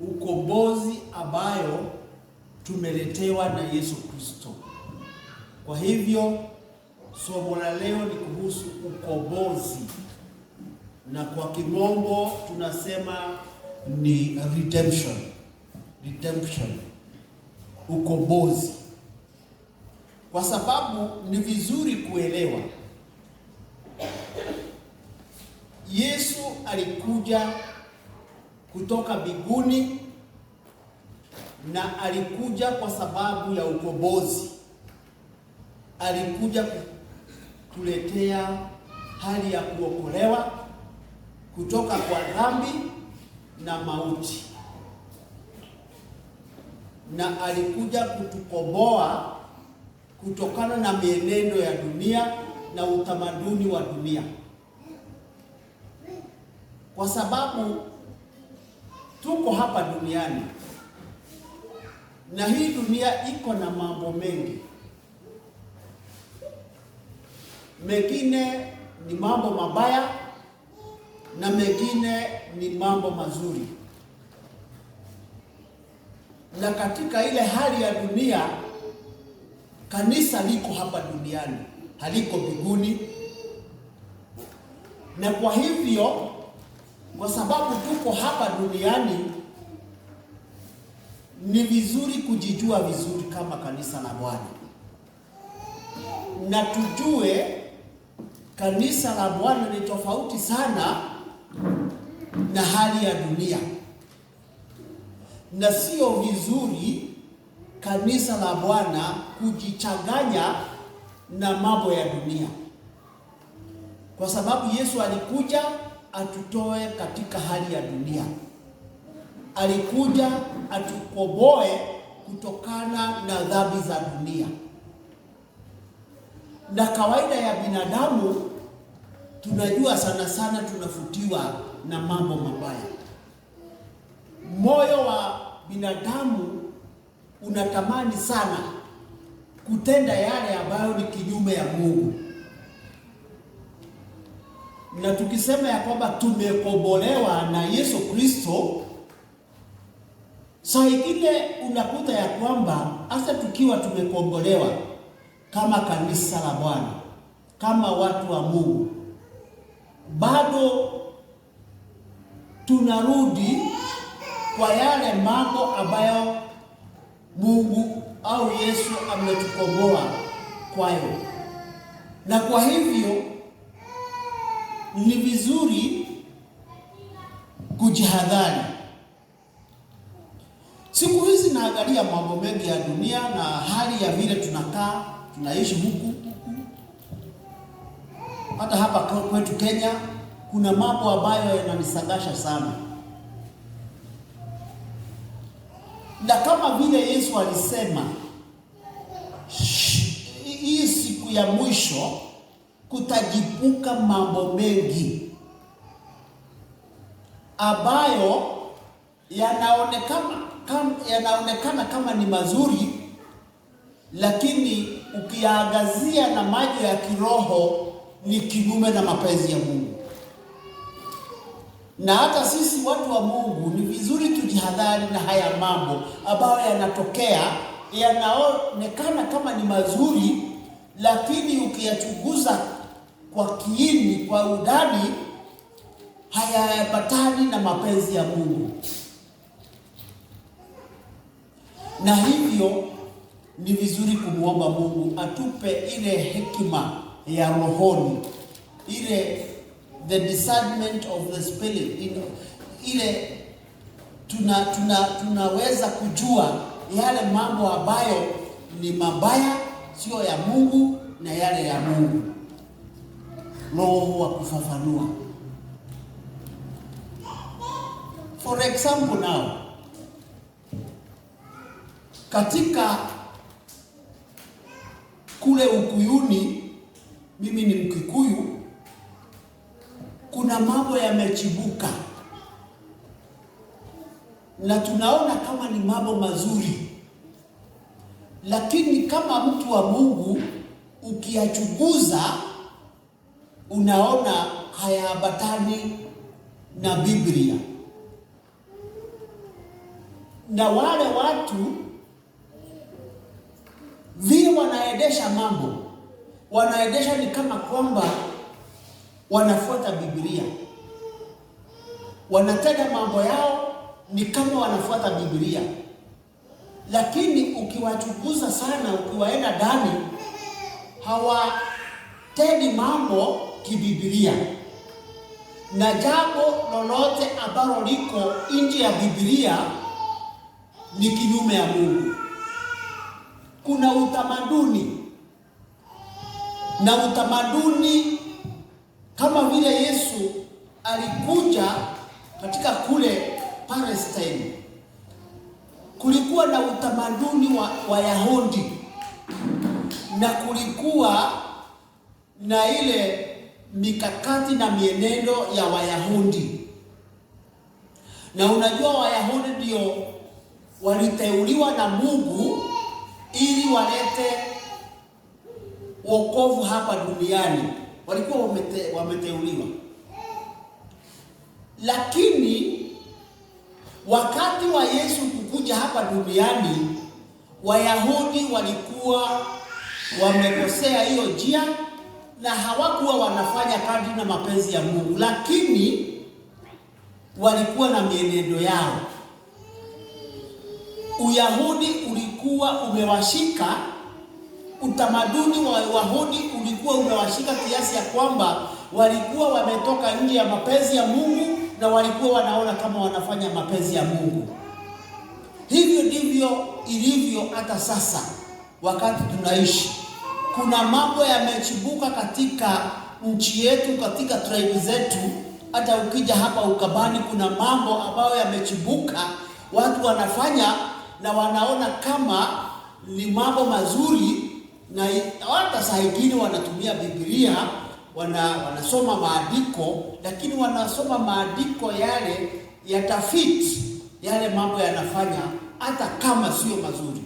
ukombozi ambayo tumeletewa na Yesu Kristo. Kwa hivyo somo la leo ni kuhusu ukombozi, na kwa kimombo tunasema ni redemption. Ukombozi. Kwa sababu ni vizuri kuelewa Yesu alikuja kutoka mbinguni, na alikuja kwa sababu ya ukombozi. Alikuja kutuletea hali ya kuokolewa kutoka kwa dhambi na mauti, na alikuja kutukomboa kutokana na mienendo ya dunia na utamaduni wa dunia, kwa sababu tuko hapa duniani na hii dunia iko na mambo mengi. Mengine ni mambo mabaya na mengine ni mambo mazuri. Na katika ile hali ya dunia, kanisa liko hapa duniani, haliko mbinguni. Na kwa hivyo, kwa sababu tuko hapa duniani, ni vizuri kujijua vizuri kama kanisa la Bwana, na tujue kanisa la Bwana ni tofauti sana na hali ya dunia, na sio vizuri kanisa la Bwana kujichanganya na mambo ya dunia, kwa sababu Yesu alikuja atutoe katika hali ya dunia. Alikuja atukomboe kutokana na dhambi za dunia. Na kawaida ya binadamu tunajua sana sana tunafutiwa na mambo mabaya. Moyo wa binadamu unatamani sana kutenda yale ambayo ni kinyume ya Mungu. Na tukisema ya kwamba tumekombolewa na Yesu Kristo, saa ingine unakuta ya kwamba hasa tukiwa tumekombolewa kama kanisa la Bwana, kama watu wa Mungu, bado tunarudi kwa yale mambo ambayo Mungu au Yesu ametukomboa kwayo. Na kwa hivyo ni vizuri kujihadhari. Siku hizi naangalia mambo mengi ya dunia na hali ya vile tunaishi huku. Hata hapa kwetu Kenya kuna mambo ambayo yananisangasha sana. Na kama vile Yesu alisema, hii siku ya mwisho kutajipuka mambo mengi ambayo yanaonekana kama ni mazuri, lakini ukiangazia na macho ya kiroho ni kinyume na mapenzi ya Mungu. Na hata sisi watu wa Mungu ni vizuri tujihadhari na haya mambo ambayo yanatokea, yanaonekana kama ni mazuri, lakini ukiyachunguza kwa kiini, kwa undani, hayapatani na mapenzi ya Mungu. Na hivyo ni vizuri kumuomba Mungu atupe ile hekima ya rohoni, ile the discernment of the spirit, ile tunaweza kujua yale mambo ambayo ni mabaya, sio ya Mungu, na yale ya Mungu. Roho wa kufafanua. For example now, katika kule Ukuyuni, mimi ni Mkikuyu, kuna mambo yamechibuka na tunaona kama ni mambo mazuri, lakini kama mtu wa Mungu ukiyachunguza unaona hayaambatani na Biblia. na wale watu vile wanaendesha mambo, wanaendesha ni kama kwamba wanafuata Biblia, wanatenda mambo yao ni kama wanafuata Biblia, lakini ukiwachunguza sana, ukiwaenda ndani, hawatendi mambo kibiblia, na jambo lolote ambalo liko nje ya Biblia ni kinyume ya Mungu. Kuna utamaduni, na utamaduni kama vile Yesu alikuja katika kule Palestine, kulikuwa na utamaduni wa Wayahudi, na kulikuwa na ile mikakati na mienendo ya Wayahudi. Na unajua Wayahudi ndio waliteuliwa na Mungu ili walete wokovu hapa duniani, walikuwa wameteuliwa. Lakini wakati wa Yesu kukuja hapa duniani, Wayahudi walikuwa wamekosea hiyo njia na hawakuwa wanafanya kadri na mapenzi ya Mungu, lakini walikuwa na mienendo yao. Uyahudi ulikuwa umewashika, utamaduni wa Wayahudi ulikuwa umewashika kiasi ya kwamba walikuwa wametoka nje ya mapenzi ya Mungu na walikuwa wanaona kama wanafanya mapenzi ya Mungu. Hivyo ndivyo ilivyo hata sasa wakati tunaishi. Kuna mambo yamechibuka katika nchi yetu, katika tribe zetu. Hata ukija hapa Ukambani, kuna mambo ambayo yamechibuka, watu wanafanya na wanaona kama ni mambo mazuri, na hata saa nyingine wanatumia Biblia, wanasoma maandiko, lakini wanasoma maandiko yale yatafiti yale mambo yanafanya hata kama sio mazuri.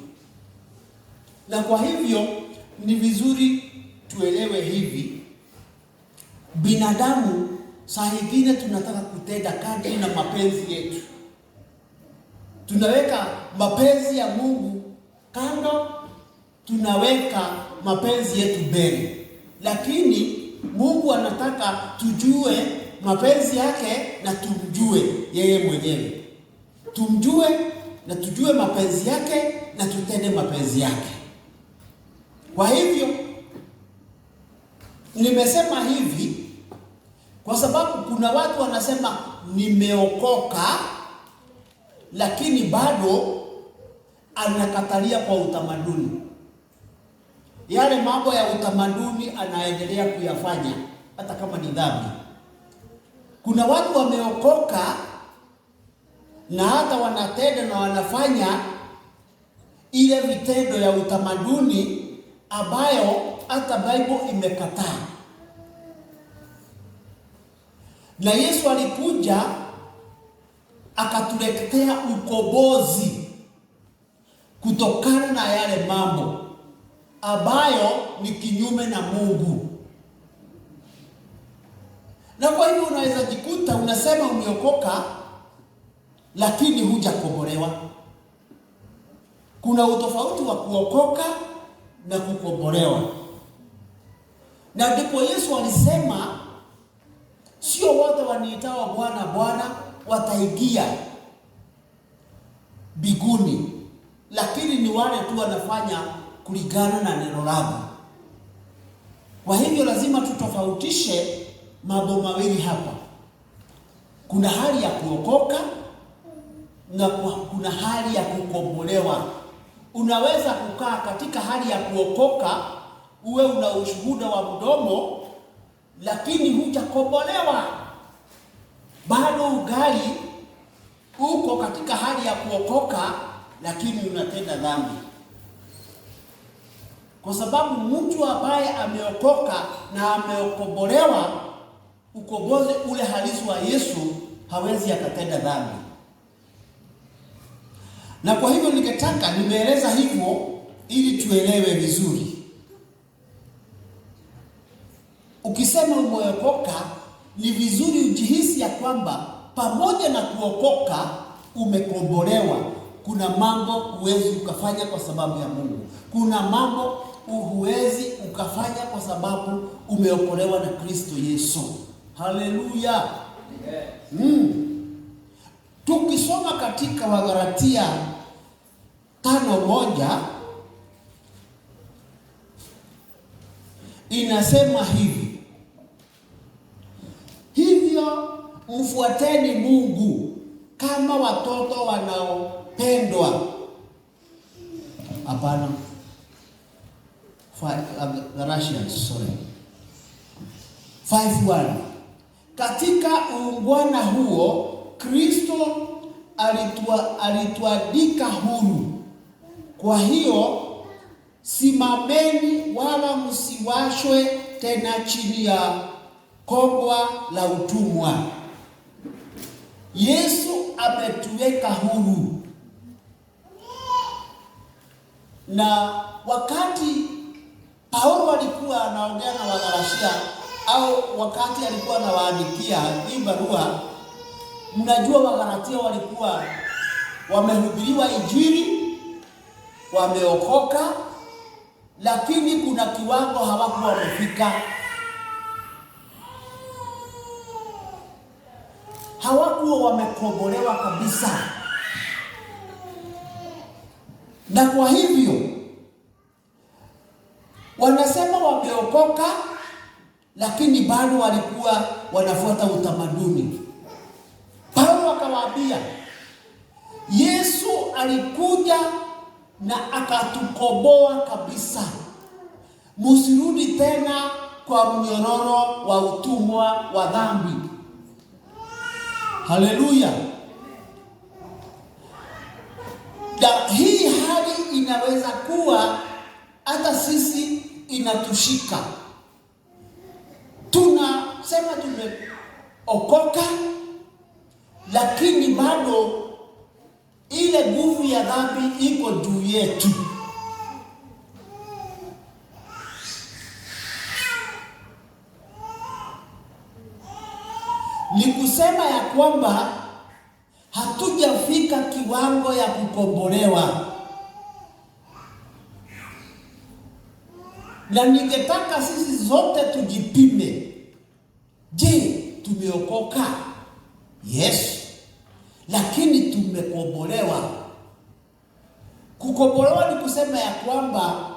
Na kwa hivyo ni vizuri tuelewe hivi, binadamu saa nyingine tunataka kutenda kadri na mapenzi yetu. Tunaweka mapenzi ya Mungu kando, tunaweka mapenzi yetu mbele. Lakini Mungu anataka tujue mapenzi yake na tumjue yeye mwenyewe. Tumjue na tujue mapenzi yake na tutende mapenzi yake. Kwa hivyo nimesema hivi kwa sababu kuna watu wanasema nimeokoka, lakini bado anakatalia kwa utamaduni. Yale mambo ya utamaduni anaendelea kuyafanya hata kama ni dhambi. Kuna watu wameokoka na hata wanatenda na wanafanya ile vitendo ya utamaduni ambayo hata Bible imekataa. Na Yesu alikuja akatuletea ukombozi kutokana na yale mambo ambayo ni kinyume na Mungu. Na kwa hivyo unaweza jikuta unasema umeokoka lakini hujakombolewa. Kuna utofauti wa kuokoka na kukombolewa. Na ndipo Yesu alisema sio wote waniitao Bwana Bwana wataingia mbinguni, lakini ni wale tu wanafanya kulingana na neno langu. Kwa hivyo lazima tutofautishe mambo mawili hapa. Kuna hali ya kuokoka na kuna hali ya kukombolewa. Unaweza kukaa katika hali ya kuokoka, uwe una ushuhuda wa mdomo, lakini hujakombolewa. Bado ugali uko katika hali ya kuokoka, lakini unatenda dhambi. Kwa sababu mtu ambaye ameokoka na amekombolewa, ukombozi ule halisi wa Yesu, hawezi akatenda dhambi. Na kwa hivyo nimeeleza hivyo ili tuelewe vizuri. Ukisema umeokoka, ni vizuri ujihisi ya kwamba pamoja na kuokoka umekombolewa. kuna mambo huwezi ukafanya kwa sababu ya Mungu. Kuna mambo huwezi ukafanya kwa sababu umeokolewa na Kristo Yesu. Haleluya. Tukisoma katika Wagalatia 5:1 inasema hivi: hivyo mfuateni Mungu kama watoto wanaopendwa. Hapana, Galatians 5:1. Katika uungwana huo Kristo alituandika huru. Kwa hiyo simameni, wala msiwashwe tena chini ya kongwa la utumwa. Yesu ametuweka huru. Na wakati Paulo alikuwa anaongea na Wagalatia, au wakati alikuwa anawaandikia hii barua, mnajua Wagalatia walikuwa wamehubiriwa Injili, wameokoka, lakini kuna kiwango hawakuwa wamefika. Hawakuwa wamekombolewa kabisa. Na kwa hivyo wanasema wameokoka, lakini bado walikuwa wanafuata utamaduni. Paulo akawaambia, Yesu alikuja na akatukomboa kabisa. Msirudi tena kwa mnyororo wa utumwa wa dhambi. Haleluya. Na hii hali inaweza kuwa hata sisi inatushika. Tunasema tumeokoka, lakini bado ile nguvu ya dhambi iko juu yetu. Ni kusema ya kwamba hatujafika kiwango ya kukombolewa. Na ningetaka sisi zote tujipime. Je, tumeokoka? Yes. Lakini tumekombolewa. Kukombolewa ni kusema ya kwamba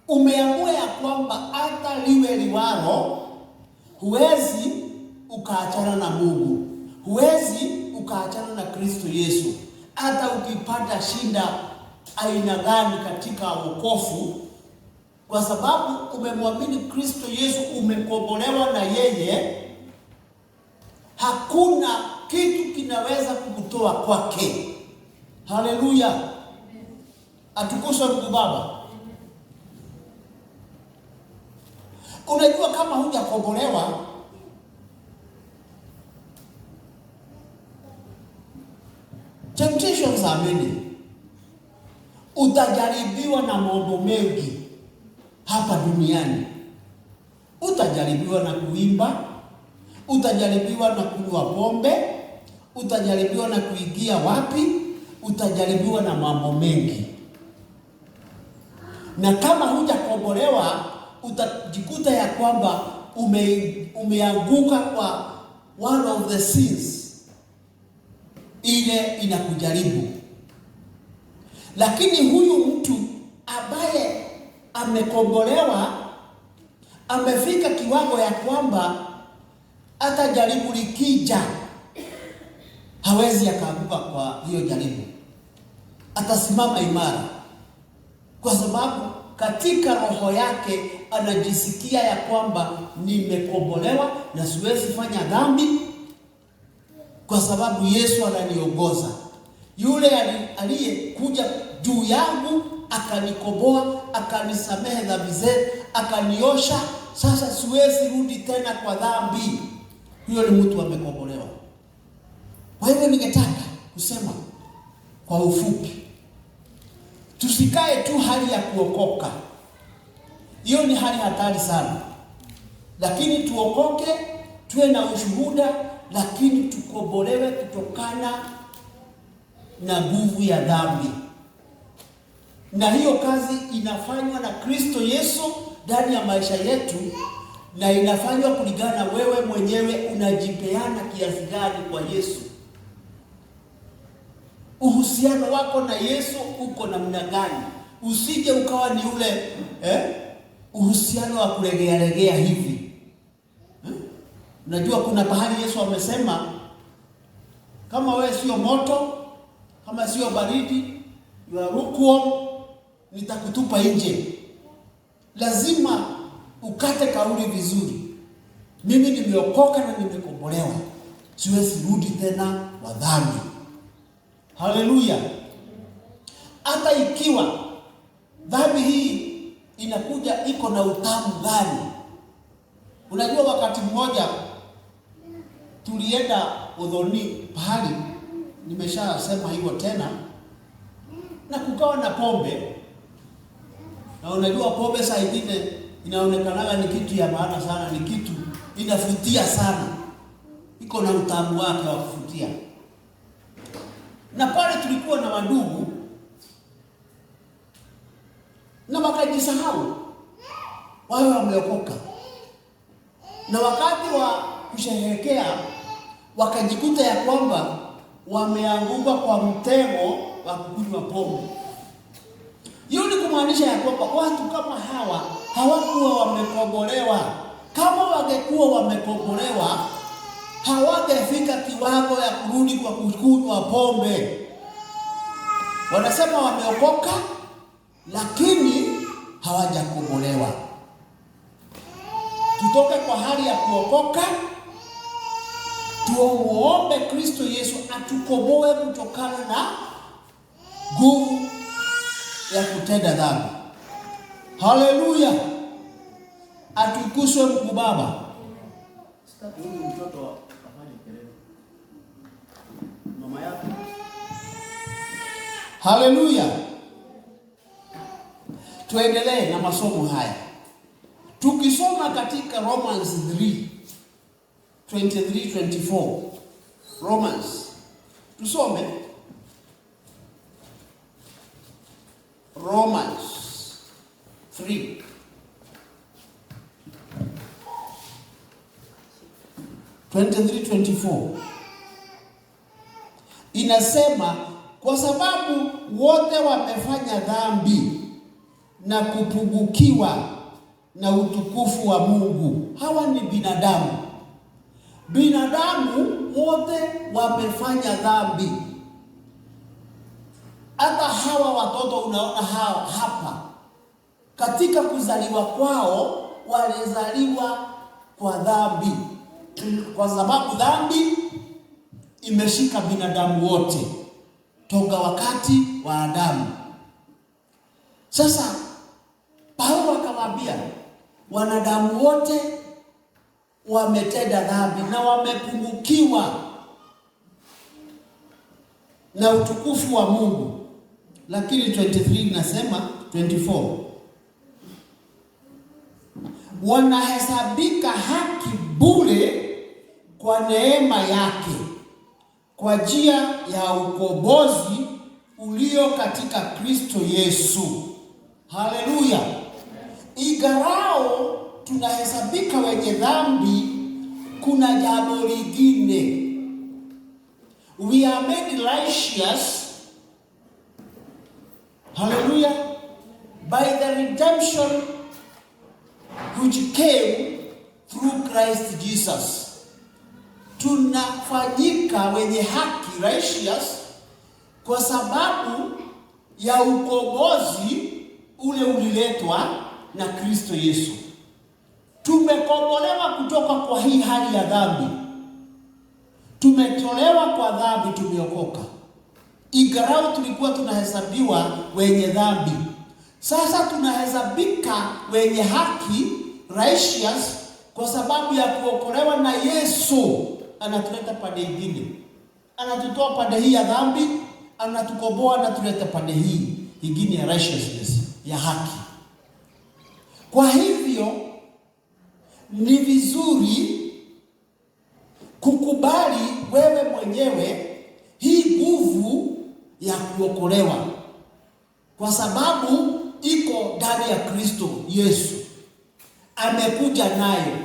umeamua ya kwamba hata liwe liwalo, huwezi ukaachana na Mungu. Huwezi ukaachana na Kristo Yesu. Hata ukipata shida aina gani katika wokovu, kwa sababu umemwamini Kristo Yesu, umekombolewa na yeye, hakuna kitu kinaweza kukutoa kwake. Haleluya. Atukuzwe Mungu Baba. Unajua kama hujakombolewa, temptations are many. Utajaribiwa na mambo mengi hapa duniani. Utajaribiwa na kuimba, utajaribiwa na kunywa pombe, utajaribiwa na kuingia wapi, utajaribiwa na mambo mengi. Na kama hujakombolewa, utajikuta ya kwamba umeanguka kwa one of the sins ile inakujaribu. Lakini huyu mtu ambaye amekombolewa amefika kiwango ya kwamba hata jaribu likija hawezi akaanguka kwa hiyo jaribu. Atasimama imara, kwa sababu katika roho yake anajisikia ya kwamba nimekombolewa na siwezi fanya dhambi, kwa sababu Yesu ananiongoza. Yule aliyekuja juu yangu akanikomboa, akanisamehe dhambi zetu, akaniosha, sasa siwezi rudi tena kwa dhambi. Huyo ni mtu amekombolewa. Kwa hivyo ningetaka kusema kwa ufupi, tusikae tu hali ya kuokoka. Hiyo ni hali hatari sana. Lakini tuokoke, tuwe na ushuhuda, lakini tukombolewe kutokana na nguvu ya dhambi. Na hiyo kazi inafanywa na Kristo Yesu ndani ya maisha yetu, na inafanywa kulingana wewe mwenyewe unajipeana kiasi gani kwa Yesu. Uhusiano wako na Yesu uko namna gani? Usije ukawa ni ule uhusiano wa kulegea hivi. Unajua kuna pahali Yesu amesema kama wewe sio moto, kama sio baridi, you are lukewarm, nitakutupa nje. Lazima ukate kauli vizuri. Mimi nimeokoka na nimekombolewa. Siwezi rudi tena wa dhambi. Haleluya. Hata ikiwa dhambi hii inakuja iko na utamu gani? Unajua wakati mmoja tulienda Udhoni pahali, nimeshasema hivyo tena, na kukawa na pombe. Na unajua pombe saa ingine inaonekana ni kitu ya maana sana, ni kitu inafutia sana. Iko na utamu wake wa kufutia. Na pale tulikuwa na wandugu na wakajisahau wao wameokoka. Na wakati wa kusherehekea wakajikuta ya kwamba wameanguka kwa mtego wa kunywa pombe. Hiyo ni kumaanisha ya kwamba watu kama hawa hawakuwa wamekombolewa. Kama wangekuwa wamekombolewa, hawangefika kiwango ya kurudi kwa kunywa pombe. Wanasema wameokoka lakini hawajakombolewa. Tutoke kwa hali ya kuokoka, tuombe Kristo Yesu atukomboe kutokana na nguvu ya kutenda dhambi. Haleluya. Atukuzwe Mungu Baba. Sitaki huyu mtoto afanye kelele. Mama yake. Haleluya. Tuendelee na masomo haya. Tukisoma katika Romans 3:23-24. Romans. Tusome Romans 3. 23-24. Inasema kwa sababu wote wamefanya dhambi na kupungukiwa na utukufu wa Mungu. Hawa ni binadamu. Binadamu wote wamefanya dhambi. Hata hawa watoto unaona hapa, katika kuzaliwa kwao walizaliwa kwa dhambi. Kwa sababu dhambi imeshika binadamu wote toka wakati wa Adamu. Sasa Paulo akamwambia wanadamu wote wametenda dhambi na wamepungukiwa na utukufu wa Mungu. Lakini 23 nasema 24, wanahesabika haki bure kwa neema yake kwa njia ya ukombozi ulio katika Kristo Yesu. Haleluya. Ingawa tunahesabika wenye dhambi, kuna jambo lingine. We are made righteous, hallelujah, by the redemption which came through Christ Jesus. Tunafanyika wenye haki, righteous, kwa sababu ya ukombozi ule uliletwa na Kristo Yesu. Tumekombolewa kutoka kwa hii hali ya dhambi. Tumetolewa kwa dhambi, tumeokoka. Ingawa tulikuwa tunahesabiwa wenye dhambi, sasa tunahesabika wenye haki, righteous, kwa sababu ya kuokolewa na Yesu. Anatuleta pande nyingine. Anatutoa pande hii ya dhambi, anatukomboa na tuleta pande hii nyingine ya righteousness, ya haki. Kwa hivyo ni vizuri kukubali wewe mwenyewe hii nguvu ya kuokolewa, kwa sababu iko ndani ya Kristo Yesu. Amekuja nayo.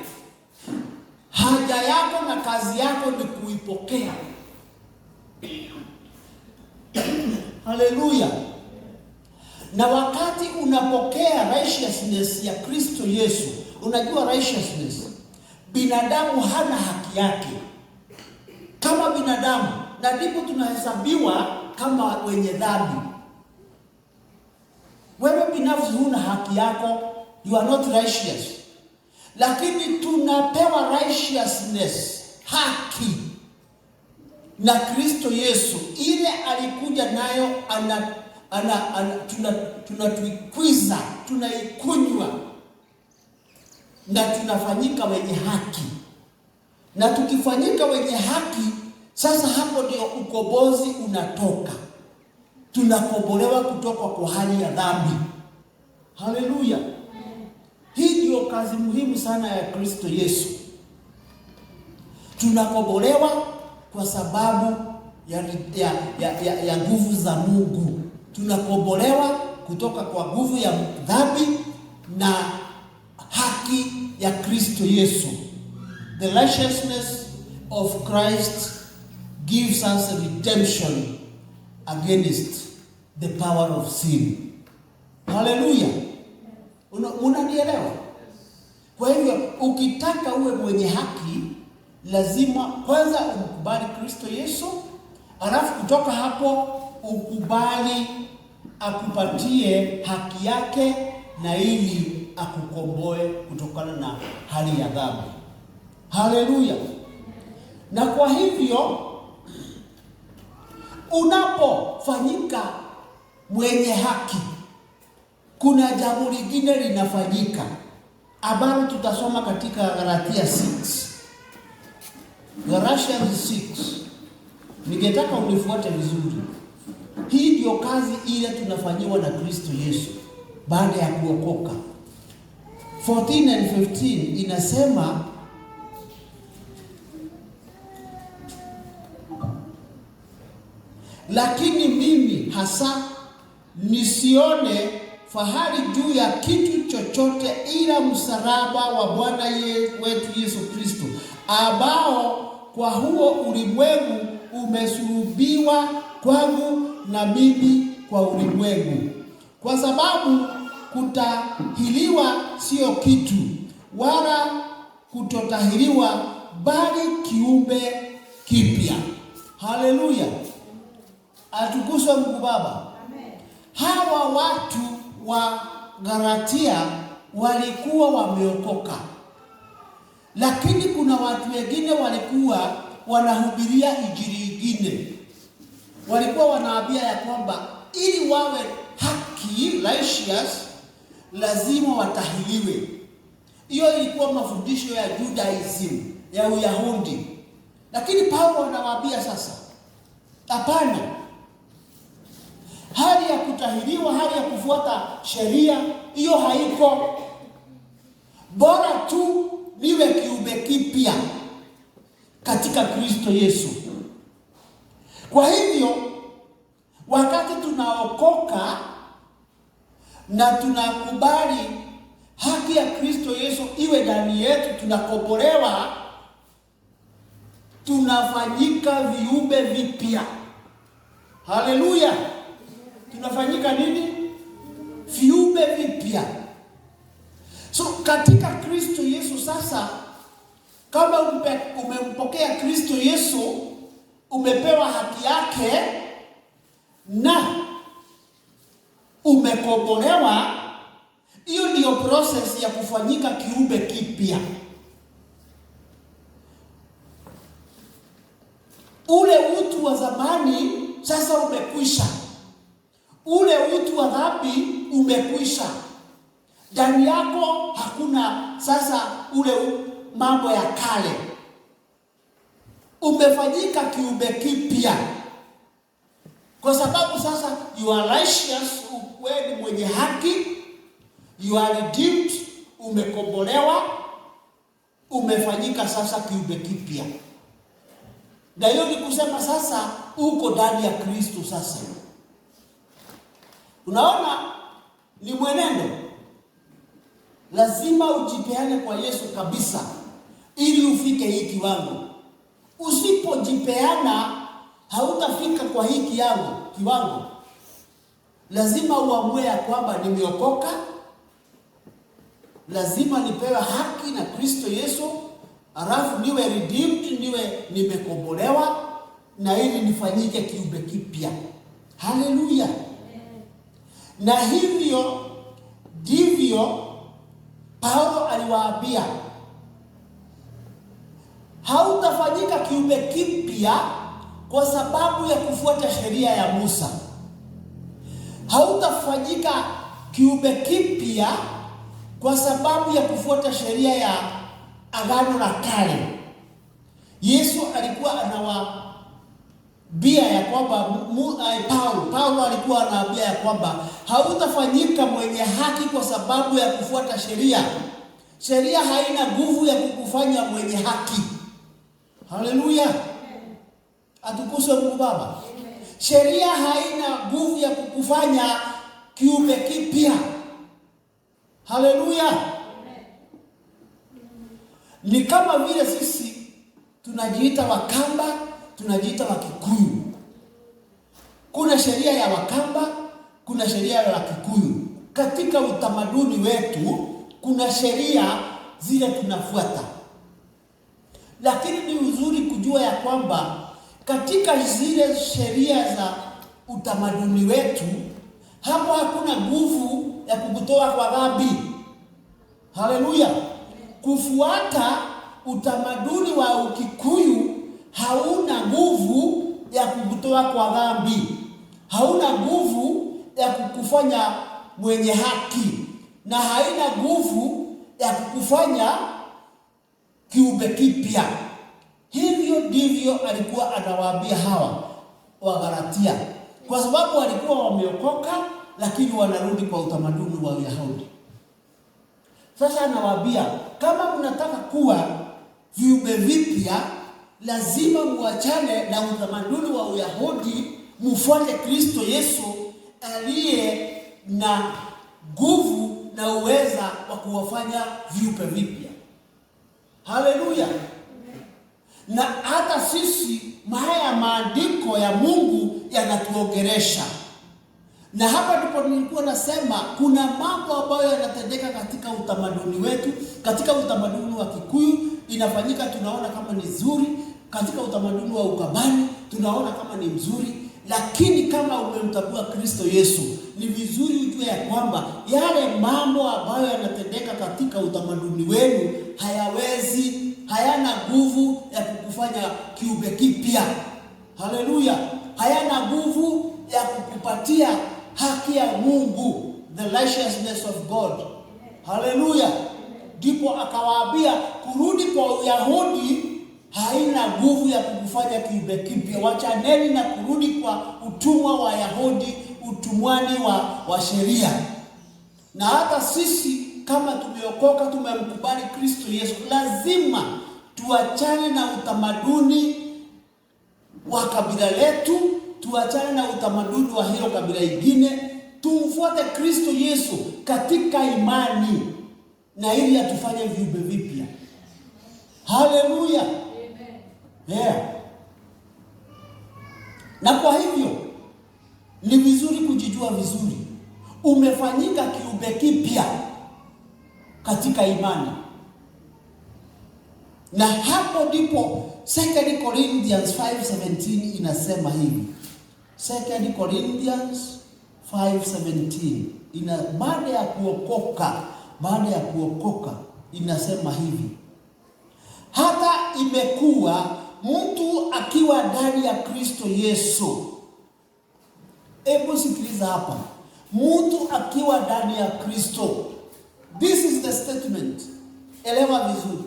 Haja yako na kazi yako ni kuipokea. Haleluya. Na wakati unapokea righteousness ya Kristo Yesu, unajua righteousness, binadamu hana haki yake kama binadamu, na ndipo tunahesabiwa kama wenye dhambi. Wewe binafsi huna haki yako, you are not righteous. Lakini tunapewa righteousness, haki, na Kristo Yesu. Ile alikuja nayo tunatuikwiza, tunaikunywa na tunafanyika wenye haki. Na tukifanyika wenye haki, sasa hapo ndio ukombozi unatoka. Tunakombolewa kutoka kwa hali ya dhambi. Haleluya. Hii ndio kazi muhimu sana ya Kristo Yesu. Tunakombolewa kwa sababu ya nguvu za Mungu. Tunakombolewa kutoka kwa nguvu ya dhambi na haki ya Kristo Yesu. The righteousness of Christ gives us redemption against the power of sin. Hallelujah. Unanielewa? Kwa hivyo ukitaka uwe mwenye haki, lazima kwanza umkubali Kristo Yesu, alafu kutoka hapo ukubali akupatie haki yake, na ili akukomboe kutokana na hali ya dhambi. Haleluya. Na kwa hivyo unapofanyika mwenye haki, kuna jambo lingine linafanyika ambalo tutasoma katika Galatia 6. Galatians 6. Ningetaka unifuate vizuri. Hii ndio kazi ile tunafanyiwa na Kristo Yesu baada ya kuokoka. 14 and 15 inasema, lakini mimi hasa nisione fahari juu ya kitu chochote ila msalaba wa Bwana wetu Yesu Kristo, ambao kwa huo ulimwengu umesulubiwa kwangu na mimi kwa ulimwengu. Kwa sababu kutahiriwa sio kitu, wala kutotahiriwa, bali kiumbe kipya. Haleluya. Atukuzwe Mungu Baba. Amen. Hawa watu wa Galatia walikuwa wameokoka, lakini kuna watu wengine walikuwa wanahubiria injili nyingine. Walikuwa wanaambia ya kwamba ili wawe haki, righteous, lazima watahiriwe. Hiyo ilikuwa mafundisho ya Judaism, ya Uyahudi. Lakini Paulo anawaambia sasa, hapana. Hali ya kutahiriwa, hali ya kufuata sheria, hiyo haiko. Bora tu niwe kiumbe kipya katika Kristo Yesu. Kwa hivyo wakati tunaokoka na tunakubali haki ya Kristo Yesu iwe ndani yetu, tunakombolewa, tunafanyika viumbe vipya. Haleluya. Tunafanyika nini? Viumbe vipya. So katika Kristo Yesu sasa, kama umempokea Kristo Yesu, umepewa haki yake na umekombolewa, hiyo ndio process ya kufanyika kiumbe kipya. Ule utu wa zamani sasa umekwisha. Ule utu wa dhambi umekwisha. Ndani yako hakuna sasa ule mambo ya kale. Umefanyika kiumbe kipya. Kwa sababu sasa you are righteous, wewe ni mwenye haki, you are redeemed, umekombolewa, umefanyika sasa kiumbe kipya. Na hiyo ni kusema sasa uko ndani ya Kristo. Sasa unaona ni mwenendo, lazima ujipeane kwa Yesu kabisa ili ufike hii kiwango. Usipojipeana hautafika kwa hii kiwango. Lazima uamue ya kwamba nimeokoka, lazima nipewe haki na Kristo Yesu, alafu niwe redeemed, niwe nimekombolewa, na ili nifanyike kiumbe kipya. Haleluya! Na hivyo ndivyo Paulo aliwaambia, hautafanyika kiumbe kipya kwa sababu ya kufuata sheria ya Musa. Hautafanyika kiumbe kipya kwa sababu ya kufuata sheria ya Agano la Kale. Yesu alikuwa anawaambia ya kwamba Paulo alikuwa anawaambia ya kwamba hautafanyika mwenye haki kwa sababu ya kufuata sheria. Sheria haina nguvu ya kukufanya mwenye haki. Haleluya! Atukuzwe Mungu Baba. Sheria haina nguvu ya kukufanya kiumbe kipya. Haleluya! Ni kama vile sisi tunajiita Wakamba, tunajiita Wakikuyu. Kuna sheria ya Wakamba, kuna sheria ya Wakikuyu. Katika utamaduni wetu kuna sheria zile tunafuata. Lakini ni uzuri kujua ya kwamba katika zile sheria za utamaduni wetu, hapo hakuna nguvu ya kukutoa kwa dhambi. Haleluya! Kufuata utamaduni wa Ukikuyu hauna nguvu ya kukutoa kwa dhambi. Hauna nguvu ya kukufanya mwenye haki, na haina nguvu ya kukufanya kiumbe kipya. Hivyo ndivyo alikuwa anawaambia hawa Wagalatia, kwa sababu walikuwa wameokoka lakini wanarudi kwa utamaduni wa Uyahudi. Sasa anawaambia, kama mnataka kuwa viumbe vipya, lazima muachane na utamaduni wa Uyahudi, mfuate Kristo Yesu aliye na nguvu na uweza wa kuwafanya viumbe vipya. Haleluya! Na hata sisi haya maandiko ya Mungu yanatuongelesha. Na hapa ndipo nilikuwa nasema kuna mambo ambayo yanatendeka katika utamaduni wetu. Katika utamaduni wa Kikuyu inafanyika, tunaona kama ni nzuri. Katika utamaduni wa Ukambani tunaona kama ni mzuri. Lakini kama umemtambua Kristo Yesu, ni vizuri ujue ya kwamba yale mambo ambayo yanatendeka katika utamaduni wenu hayana nguvu ya kukufanya kiumbe kipya. Haleluya! Hayana nguvu ya kukupatia haki ya Mungu, the righteousness of God. Haleluya! Ndipo akawaambia kurudi kwa Uyahudi haina nguvu ya kukufanya kiumbe kipya. Wachaneni na kurudi kwa utumwa wa Yahudi, utumwani wa sheria. Na hata sisi kama tumeokoka, tumemkubali Kristo Yesu, lazima tuachane na utamaduni wa kabila letu, tuachane na utamaduni wa hilo kabila ingine, tumfuate Kristo Yesu katika imani, na ili atufanye viumbe vipya. Haleluya! Yeah. Na kwa hivyo ni vizuri kujijua vizuri, umefanyika kiumbe kipya katika imani. Na hapo ndipo 2 Corinthians 5:17 inasema hivi. 2 Corinthians 5:17 baada ya kuokoka inasema hivi: hata imekuwa mtu akiwa ndani ya Kristo Yesu. Hebu sikiliza hapa. Mtu akiwa ndani ya Kristo. This is the statement. Elewa vizuri.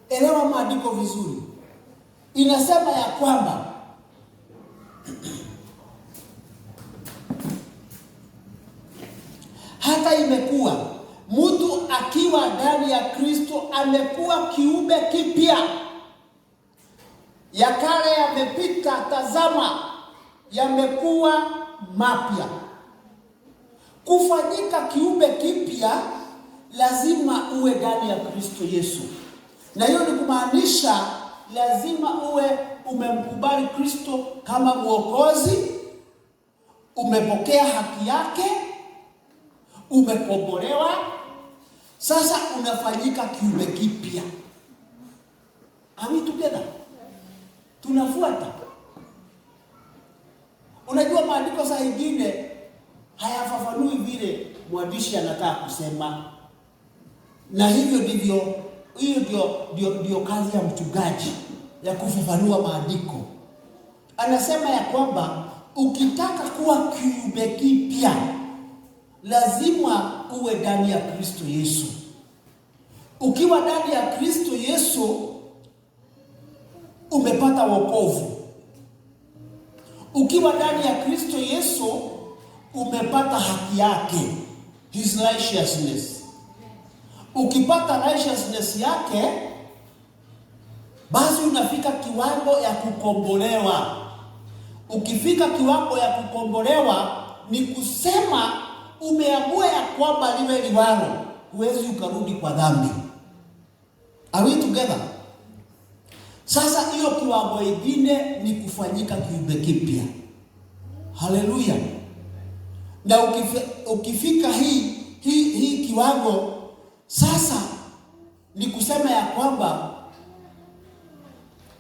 Elewa maandiko vizuri. Inasema ya kwamba hata imekuwa mtu akiwa ndani ya Kristo amekuwa kiumbe kipya. ya kale yamepita, tazama yamekuwa mapya. Kufanyika kiumbe kipya lazima uwe ndani ya Kristo Yesu. Na hiyo ni kumaanisha lazima uwe umemkubali Kristo kama Mwokozi, umepokea haki yake, umekombolewa, sasa unafanyika kiumbe kipya. Are we together? Tunafuata. Unajua maandiko saa ingine hayafafanui vile mwandishi anataka kusema. Na hivyo ndivyo, hiyo ndio kazi ya mchungaji, ya kufafanua maandiko. Anasema ya kwamba ukitaka kuwa kiumbe kipya lazima uwe ndani ya Kristo Yesu. Ukiwa ndani ya Kristo Yesu umepata wokovu. Ukiwa ndani ya Kristo Yesu umepata haki yake, his righteousness. Ukipata righteousness yake, basi unafika kiwango ya kukombolewa. Ukifika kiwango ya kukombolewa ni kusema umeamua ya kwamba liwe liwalo, huwezi ukarudi kwa dhambi. Are we together? Sasa hiyo kiwango ingine ni kufanyika kiumbe kipya. Haleluya. Na ukifika hii kiwango, sasa ni kusema ya kwamba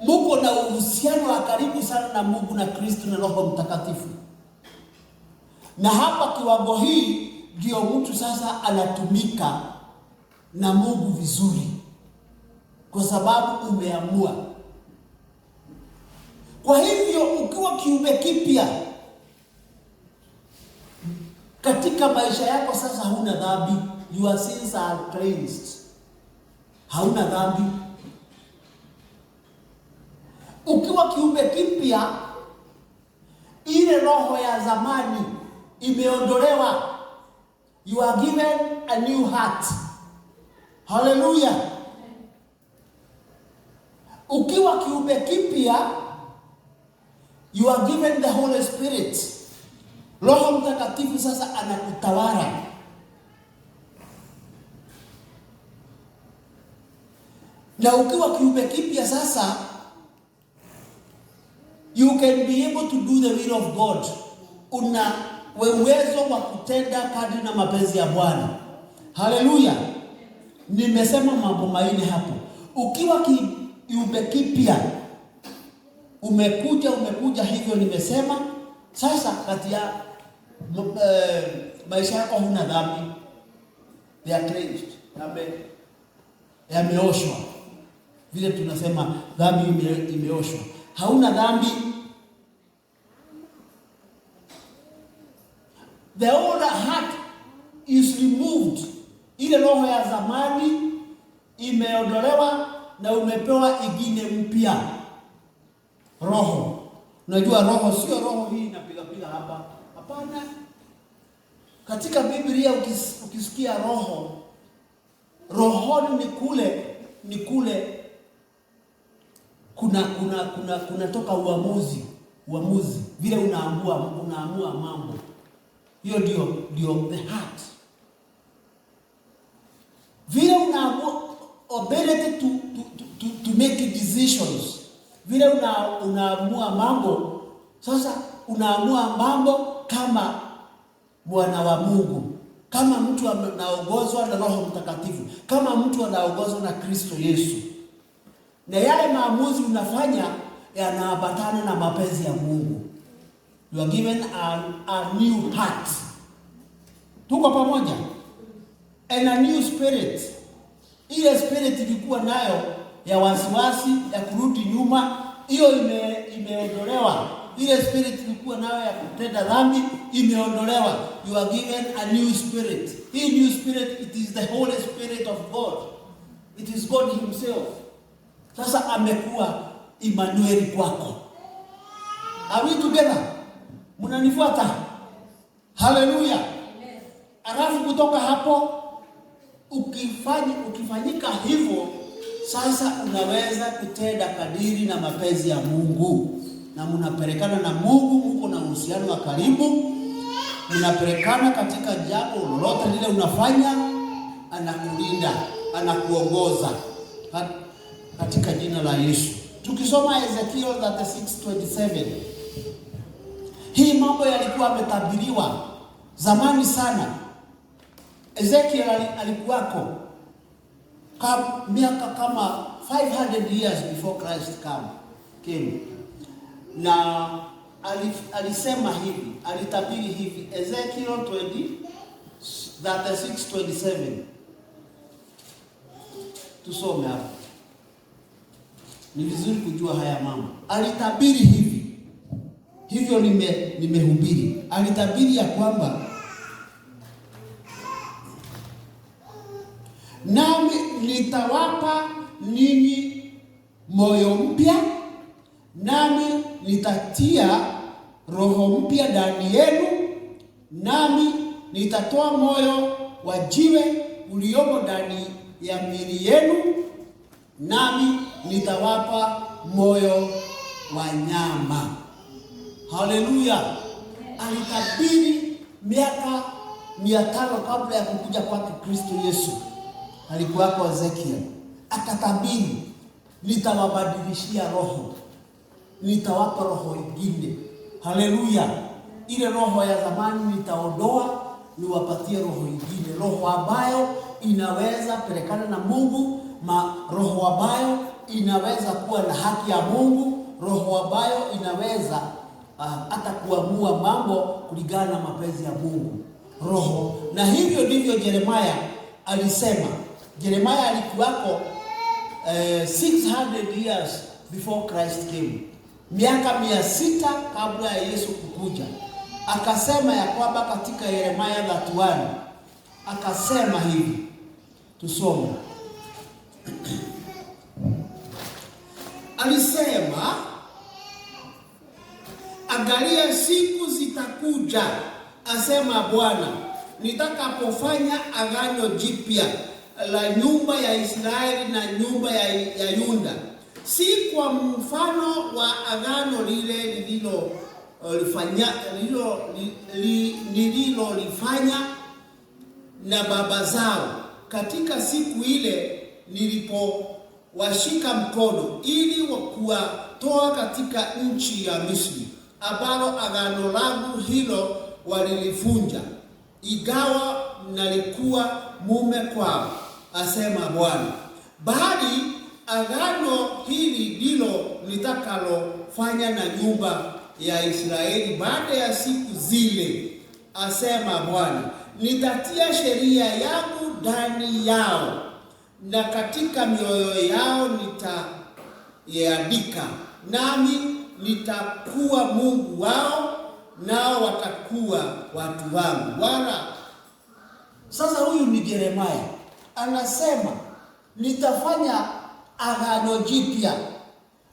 Mungu na uhusiano wa karibu sana na Mungu na Kristo na Roho Mtakatifu. Na hapa kiwango hii ndio mtu sasa anatumika na Mungu vizuri, kwa sababu umeamua. Kwa hivyo ukiwa kiumbe kipya katika maisha yako sasa, huna dhambi. Your sins are cleansed. Hauna dhambi. Ukiwa kiumbe kipya, ile roho ya zamani imeondolewa. You are given a new heart. Hallelujah. Ukiwa kiumbe kipya, you are given the Holy Spirit. Roho Mtakatifu sasa anakutawala. Na ukiwa kiumbe kipya sasa, you can be able to do the will of God. Una uwezo wa kutenda kadri na mapenzi ya Bwana. Haleluya. Nimesema mambo manne hapo. Ukiwa kiumbe kipya, umekuja hivyo nimesema. Sasa kati ya maisha yako huna dhambi. They are cleansed. Yameoshwa. Vile tunasema dhambi imeoshwa. Hauna dhambi. The old heart is removed. Ile roho ya zamani imeondolewa na umepewa ingine mpya. Roho. Unajua roho sio roho hii inapiga hapa. Hapana. Katika Biblia ukisikia roho, rohoni ni kule kuna toka uamuzi vile unaamua mambo. Hiyo ndio the heart. Vile unaamua, ability to make decisions. Vile unaamua mambo, sasa unaamua mambo kama mwana wa Mungu, kama mtu anaongozwa na Roho Mtakatifu, kama mtu anaongozwa na Kristo Yesu. Na yale maamuzi unafanya yanaambatana na mapenzi ya Mungu. You are given a new heart. Tuko pamoja? And a new spirit. Ile spirit ilikuwa nayo ya wasiwasi, ya kurudi nyuma, hiyo imeondolewa. Ile spirit ilikuwa nayo ya kutenda dhambi imeondolewa. You are given a new spirit. Hii new spirit, it is the Holy Spirit of God. It is God himself. Sasa amekuwa Emmanuel kwako. Are we together? Mnanifuata? Hallelujah. Alafu kutoka hapo ukifanyika hivyo, Sasa unaweza kutenda kadiri na mapenzi ya Mungu, na mnapelekana na Mungu, mko na uhusiano wa karibu, mnapelekana katika jambo lolote lile unafanya, anakulinda, anakuongoza katika jina la Yesu. Tukisoma Ezekiel 36:27, hii mambo yalikuwa yametabiriwa zamani sana. Ezekiel alikuwako miaka kama 500 years before Christ came. Na alisema hivi, alitabiri hivi, Ezekiel 36:27. Tusome hapo. Ni vizuri kujua haya mambo. Alitabiri hivi. Hivyo nimehubiri. Alitabiri ya kwamba nami nitawapa ninyi moyo mpya, nami nitatia roho mpya ndani yenu, nami nitatoa moyo wa jiwe uliomo ndani ya miili yenu, nami nitawapa moyo wa nyama. Haleluya! Alitabiri miaka 500 kabla ya kukuja kwake Kristo Yesu. Alikuwa kwa Ezekiel, akatabiri, nitawabadilishia roho, nitawapa roho ingine. Haleluya! Ile roho ya zamani nitaondoa, niwapatie roho ingine, roho ambayo inaweza pelekana na Mungu, roho ambayo inaweza kuwa na haki ya Mungu, roho ambayo inaweza hata kuamua mambo kulingana na mapenzi ya Mungu. Roho. Na hivyo ndivyo Yeremia alisema. Yeremia alikuwako 600 years before Christ came. Miaka 600 kabla ya Yesu kukuja. Akasema ya kwamba katika Yeremia 31, akasema hivi. Tusome. Alisema, angalia siku zitakuja, asema Bwana, nitakapofanya agano jipya la nyumba ya Israeli na nyumba ya Yuda, si kwa mfano wa agano lile nililolifanya na baba zao katika siku ile nilipowashika mkono ili kuwatoa katika nchi ya Misri, ambalo agano langu hilo walilifunja, ingawa nalikuwa mume kwao, asema Bwana. Bali agano hili ndilo nitakalofanya na nyumba ya Israeli baada ya siku zile, asema Bwana. Nitatia sheria yangu ndani yao, na katika mioyo yao nitaiandika, nami nitakuwa Mungu wao, nao watakuwa watu wangu. Bwana. Sasa huyu ni Yeremia anasema, nitafanya agano jipya,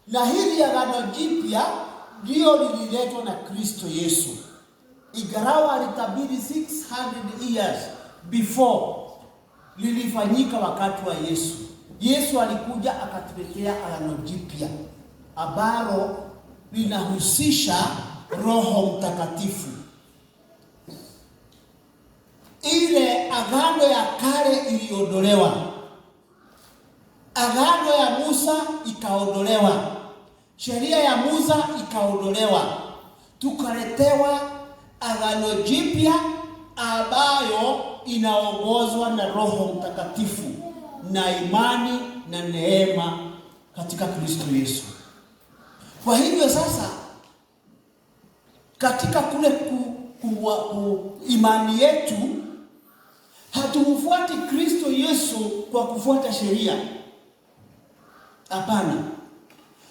na hili agano jipya ndio lililetwa na Kristo Yesu. Igarawa alitabiri 600 years before lilifanyika wakati wa Yesu. Yesu alikuja akatuletea agano jipya ambalo linahusisha Roho Mtakatifu. Ile agano ya kale iliondolewa. Agano ya Musa ikaondolewa. Sheria ya Musa ikaondolewa. Tukaletewa agano jipya ambayo inaongozwa na Roho Mtakatifu na imani na neema katika Kristo Yesu. Kwa hivyo sasa, katika kule imani yetu, hatumfuati Kristo Yesu kwa kufuata sheria. Hapana.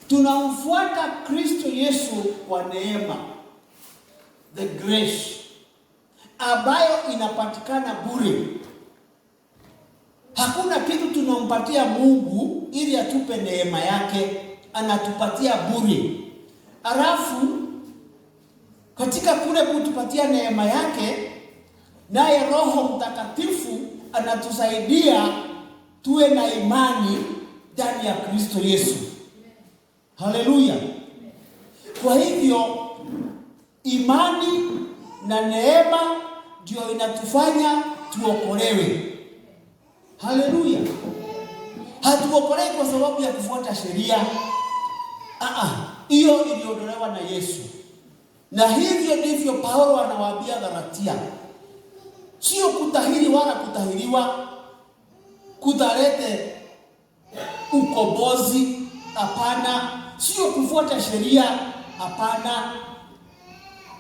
Tunamfuata Kristo Yesu kwa neema, the grace, ambayo inapatikana bure. Hakuna kitu tunampatia Mungu ili atupe neema yake, anatupatia bure. Alafu katika kule kutupatia neema yake, naye Roho Mtakatifu anatusaidia tuwe na imani ndani ya Kristo Yesu. Haleluya. Kwa hivyo imani na neema ndio inatufanya tuokolewe. Haleluya. Hatuokolewi kwa sababu ya kufuata sheria. Hiyo iliondolewa na Yesu. Na hivyo ndivyo Paulo anawaambia Galatia. Sio kutahiri wala kutahiriwa kutalete ukombozi, hapana. Sio kufuata sheria, hapana.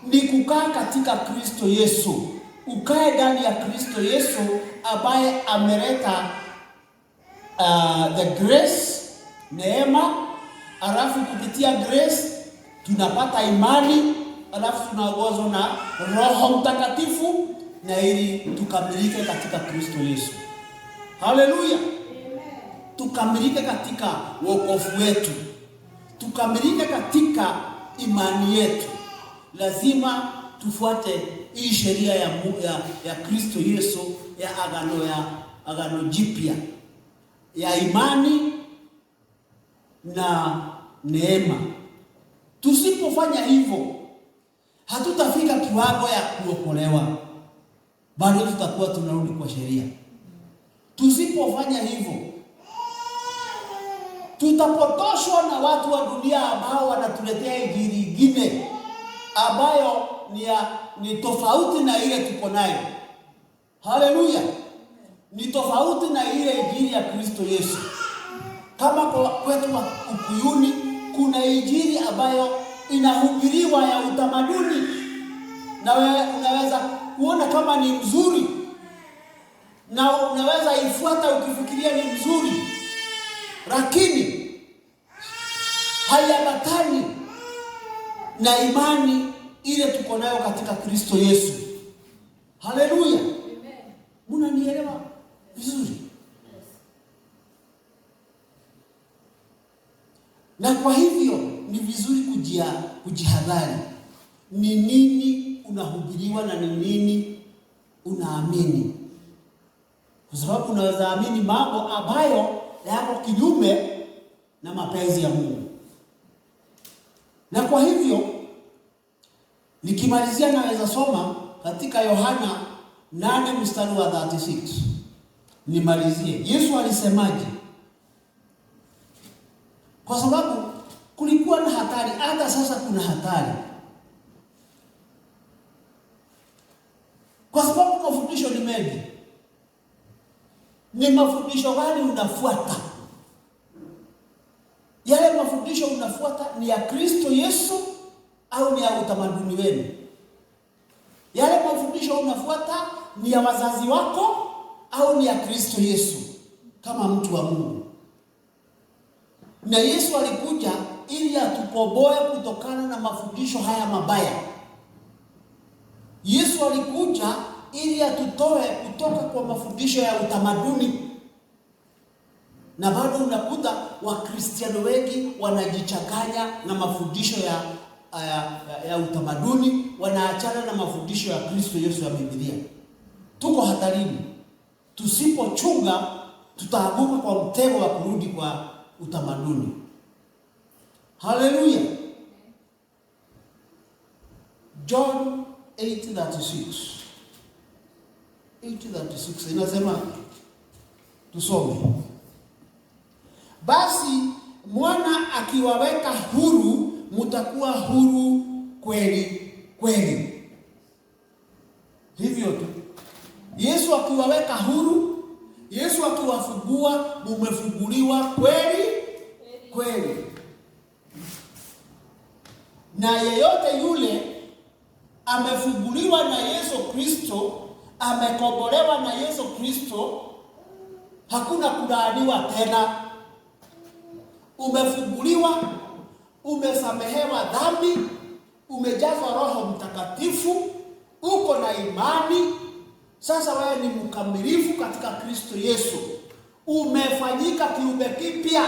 Ni kukaa katika Kristo Yesu. Ukae ndani ya Kristo Yesu ambaye ameleta the grace, neema, alafu kupitia grace tunapata imani, alafu tunaongozwa na Roho Mtakatifu na ili tukamilike katika Kristo Yesu. Haleluya. Tukamilike katika wokovu wetu. Tukamilike katika imani yetu. Lazima tufuate hii sheria ya Kristo Yesu ya agano jipya ya imani na neema. Tusipofanya hivyo, hatutafika kiwango ya kuokolewa. Bado tutakuwa tunarudi kwa sheria. Tusipofanya hivyo, tutapotoshwa na watu wa dunia ambao wanatuletea injili nyingine ambayo ni tofauti na ile tuko nayo. Haleluya. Ni tofauti na ile injili ya Kristo Yesu. Kama kwa kwetu wa Ukuyuni kuna injili ambayo inahubiriwa ya utamaduni, na wewe unaweza kuona kama ni mzuri na unaweza ifuata ukifikiria ni mzuri, lakini haiambatani na imani ile tuko nayo katika Kristo Yesu. Haleluya. Mnanielewa vizuri? Na kwa hivyo ni vizuri kujihadhari. Ni nini unahubiriwa na ni nini unaamini? Kwa sababu unaweza amini mambo ambayo yako kinyume na mapenzi ya Mungu. Na kwa hivyo nikimalizia naweza soma katika Yohana 8 mstari wa 36. Nimalizie. Yesu alisemaje? Kwa sababu kulikuwa na hatari, hata sasa kuna hatari. Kwa sababu mafundisho ni mengi. Ni mafundisho gani unafuata? Yale mafundisho unafuata ni ya Kristo Yesu au ni ya utamaduni wenu? Yale mafundisho unafuata ni ya wazazi wako au ni ya Kristo Yesu kama mtu wa Mungu? Na Yesu alikuja ili atukomboe kutokana na mafundisho haya mabaya. Yesu alikuja ili atutoe kutoka kwa mafundisho ya utamaduni. Na bado unakuta Wakristiano wengi wanajichanganya na mafundisho ya utamaduni, wanaachana na mafundisho ya Kristo Yesu ya Biblia. Tuko hatarini. Tusipochunga tutaanguka kwa mtego wa kurudi kwa utamaduni. Haleluya. John 8:36 inasema, tusome. Basi mwana akiwaweka huru, mtakuwa huru kweli kweli. Hivyo tu. Yesu akiwaweka huru, Yesu akiwafungua, mumefunguliwa kweli kweli. Na yeyote yule amefunguliwa na Yesu Kristo, amekombolewa na Yesu Kristo, hakuna kulaaniwa tena. Umefunguliwa, umesamehewa dhambi, umejazwa Roho Mtakatifu, uko na imani. Sasa wewe ni mkamilifu katika Kristo Yesu. Umefanyika kiumbe kipya.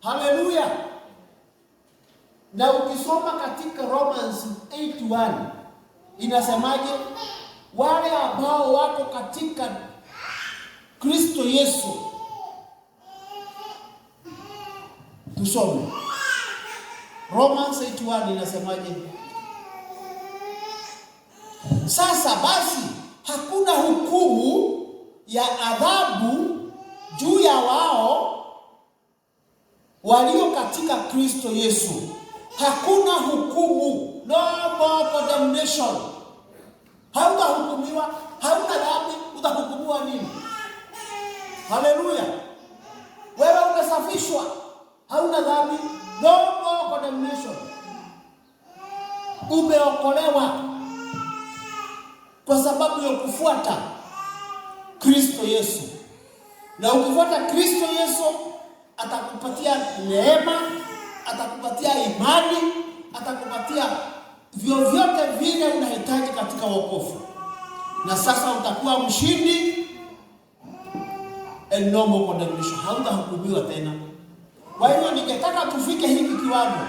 Haleluya. Na ukisoma katika Romans 8:1 inasemaje? Wale ambao wako katika Kristo Yesu Tusome Romans 8:1 inasemaje? Sasa basi hakuna hukumu ya adhabu juu ya wao walio katika Kristo Yesu. Hakuna hukumu, no more condemnation. Hautahukumiwa, hauna dhambi, utahukumiwa nini? Haleluya. Wewe umesafishwa, hauna dhambi, no more condemnation. Umeokolewa kwa sababu ya kufuata Kristo Yesu. Na ukifuata Kristo Yesu, atakupatia neema, atakupatia imani, atakupatia vyovyote vile unahitaji katika wokovu. Na sasa utakuwa mshindi, and no more condemnation. Hautahukumiwa tena. Kwa hivyo ningetaka tufike hiki kiwango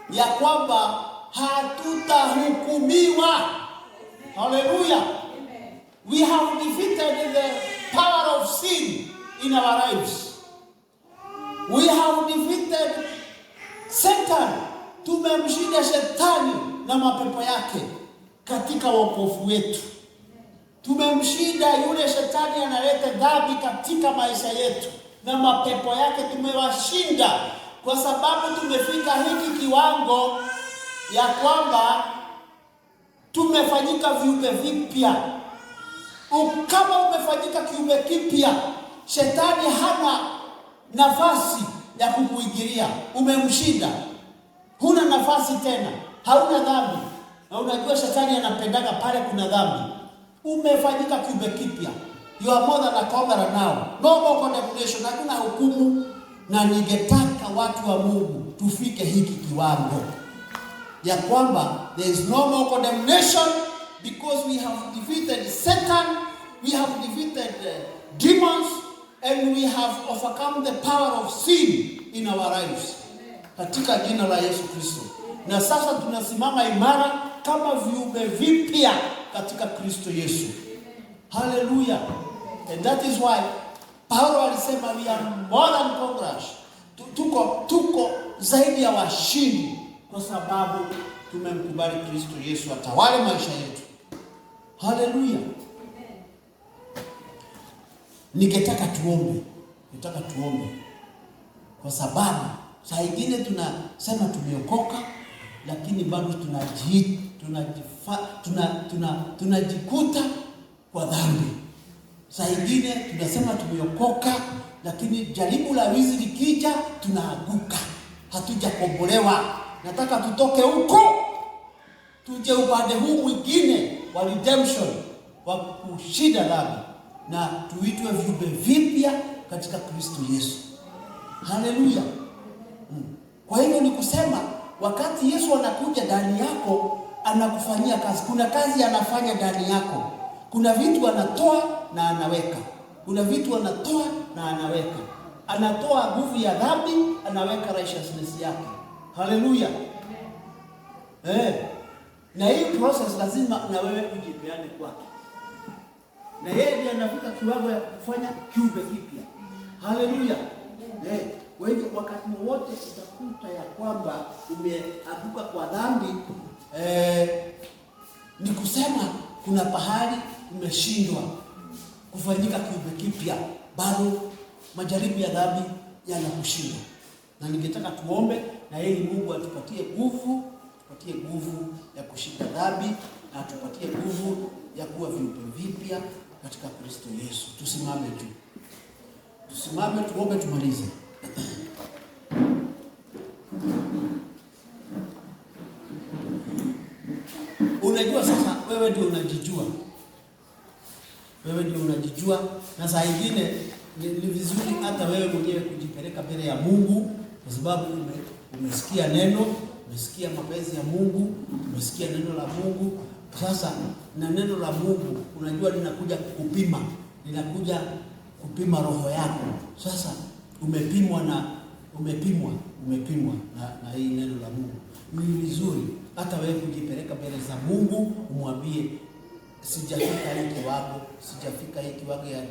ya kwamba hatutahukumiwa. Hallelujah. We have defeated the power of sin in our lives. We have defeated Satan. Tumemshinda shetani na mapepo yake katika wokovu wetu. Tumemshinda yule shetani analeta dhambi katika maisha yetu, na mapepo yake tumewashinda, kwa sababu tumefika hiki kiwango ya kwamba tumefanyika viumbe vipya. Kama umefanyika kiumbe kipya, shetani hana nafasi ya kukuingilia. Umemshinda, huna nafasi tena, hauna dhambi. Na unajua shetani anapendaga pale kuna dhambi. Umefanyika kiumbe kipya. You are more than a conqueror now. No more condemnation, hakuna hukumu. Na ningetaka watu wa Mungu tufike hiki kiwango ya kwamba there is no more condemnation, because we have defeated Satan, we have defeated demons, and we have overcome the power of sin in our lives. Katika jina la Yesu Kristo. Na sasa tunasimama imara kama viumbe vipya katika Kristo Yesu. Hallelujah. And that is why Paulo alisema we are more than conquerors. Tuko zaidi ya washindi, kwa sababu tumemkubali Kristo Yesu atawale maisha yetu. Hallelujah. Ningetaka tuombe. Kwa sababu saa nyingine tunasema tumeokoka, lakini bado tunajikuta kwa dhambi. Saa nyingine tunasema tumeokoka, lakini jaribu la wizi likija tunaaguka. Hatujakombolewa. Nataka tutoke huko, tuje upande huu mwingine wa redemption, wa kushinda dhambi, na tuitwe viumbe vipya katika Kristo Yesu. Haleluya. Kwa hivyo ni kusema wakati Yesu anakuja ndani yako, anakufanyia kazi. Kuna kazi anafanya ndani yako. Kuna vitu anatoa na anaweka. Kuna vitu anatoa na anaweka. Anatoa nguvu ya dhambi, anaweka righteousness yake. Haleluya. Na hii process lazima na wewe ujipeane kwake. Na yeye ndiye anafika kiwango ya kufanya kiumbe kipya. Haleluya. Wewe wakati wote utakuta ya kwamba umeanguka kwa dhambi, ni kusema kuna pahali umeshindwa kufanyika kiumbe kipya, bado majaribu ya dhambi yanakushinda. Na ningetaka tuombe na yeye Mungu atupatie nguvu, ya kushinda dhambi, na atupatie nguvu ya kuwa viumbe vipya katika Kristo Yesu. Tusimame tu. Tusimame tuombe tumalize. Unajua sasa wewe ndio unajijua, na saa nyingine ni vizuri hata wewe mwenyewe kujipeleka mbele ya Mungu, kwa sababu umesikia neno, umesikia mapenzi ya Mungu, umesikia neno la Mungu. Sasa na neno la Mungu unajua linakuja kupima roho yako. Sasa umepimwa na hii neno la Mungu. Ni vizuri hata wewe kujipeleka mbele za Mungu, umwambie sijafika hiki kiwango ya